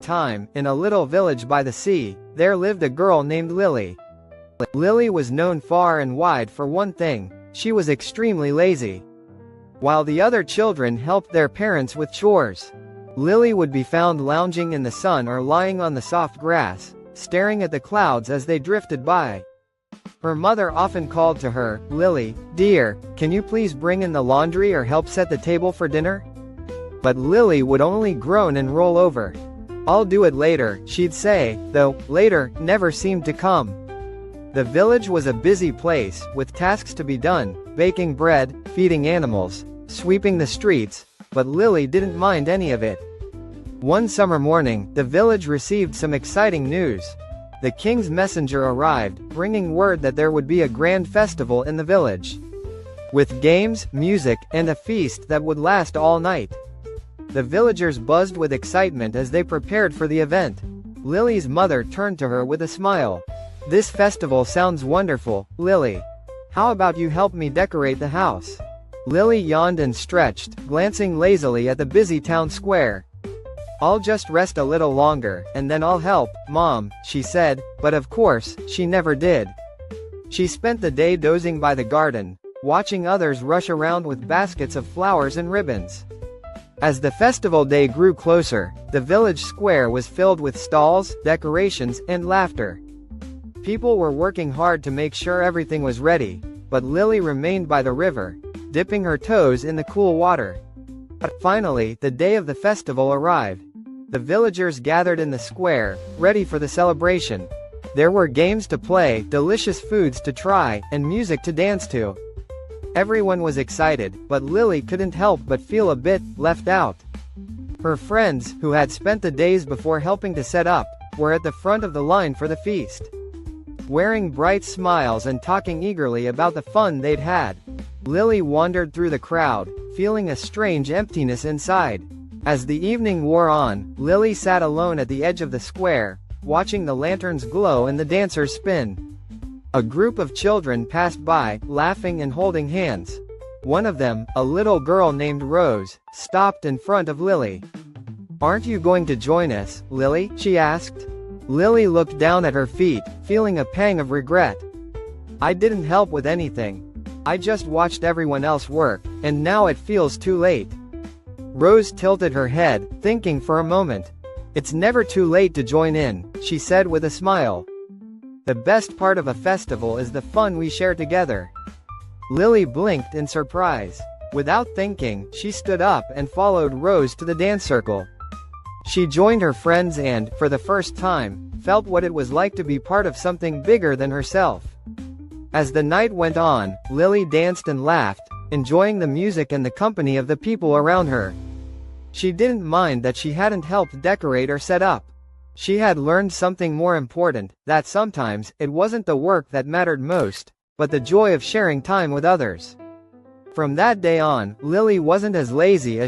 time, in a little village by the sea, there lived a girl named Lily. Lily was known far and wide for one thing: she was extremely lazy. While the other children helped their parents with chores, Lily would be found lounging in the sun or lying on the soft grass, staring at the clouds as they drifted by. Her mother often called to her, "Lily, dear, can you please bring in the laundry or help set the table for dinner?" But Lily would only groan and roll over. "I'll do it later," she'd say, though later never seemed to come. The village was a busy place, with tasks to be done: baking bread, feeding animals, sweeping the streets, but Lily didn't mind any of it. One summer morning, the village received some exciting news. The king's messenger arrived, bringing word that there would be a grand festival in the village, with games, music, and a feast that would last all night. The villagers buzzed with excitement as they prepared for the event. Lily's mother turned to her with a smile. "This festival sounds wonderful, Lily. How about you help me decorate the house?" Lily yawned and stretched, glancing lazily at the busy town square. "I'll just rest a little longer, and then I'll help, Mom," she said, but of course, she never did. She spent the day dozing by the garden, watching others rush around with baskets of flowers and ribbons. As the festival day grew closer, the village square was filled with stalls, decorations, and laughter. People were working hard to make sure everything was ready, but Lily remained by the river, dipping her toes in the cool water. Finally, the day of the festival arrived. The villagers gathered in the square, ready for the celebration. There were games to play, delicious foods to try, and music to dance to. Everyone was excited, but Lily couldn't help but feel a bit left out. Her friends, who had spent the days before helping to set up, were at the front of the line for the feast, wearing bright smiles and talking eagerly about the fun they'd had. Lily wandered through the crowd, feeling a strange emptiness inside. As the evening wore on, Lily sat alone at the edge of the square, watching the lanterns glow and the dancers spin. A group of children passed by, laughing and holding hands. One of them, a little girl named Rose, stopped in front of Lily. "Aren't you going to join us, Lily?" she asked. Lily looked down at her feet, feeling a pang of regret. "I didn't help with anything. I just watched everyone else work, and now it feels too late." Rose tilted her head, thinking for a moment. "It's never too late to join in," she said with a smile. "The best part of a festival is the fun we share together." Lily blinked in surprise. Without thinking, she stood up and followed Rose to the dance circle. She joined her friends and, for the first time, felt what it was like to be part of something bigger than herself. As the night went on, Lily danced and laughed, enjoying the music and the company of the people around her. She didn't mind that she hadn't helped decorate or set up. She had learned something more important, that sometimes, it wasn't the work that mattered most, but the joy of sharing time with others. From that day on, Lily wasn't as lazy as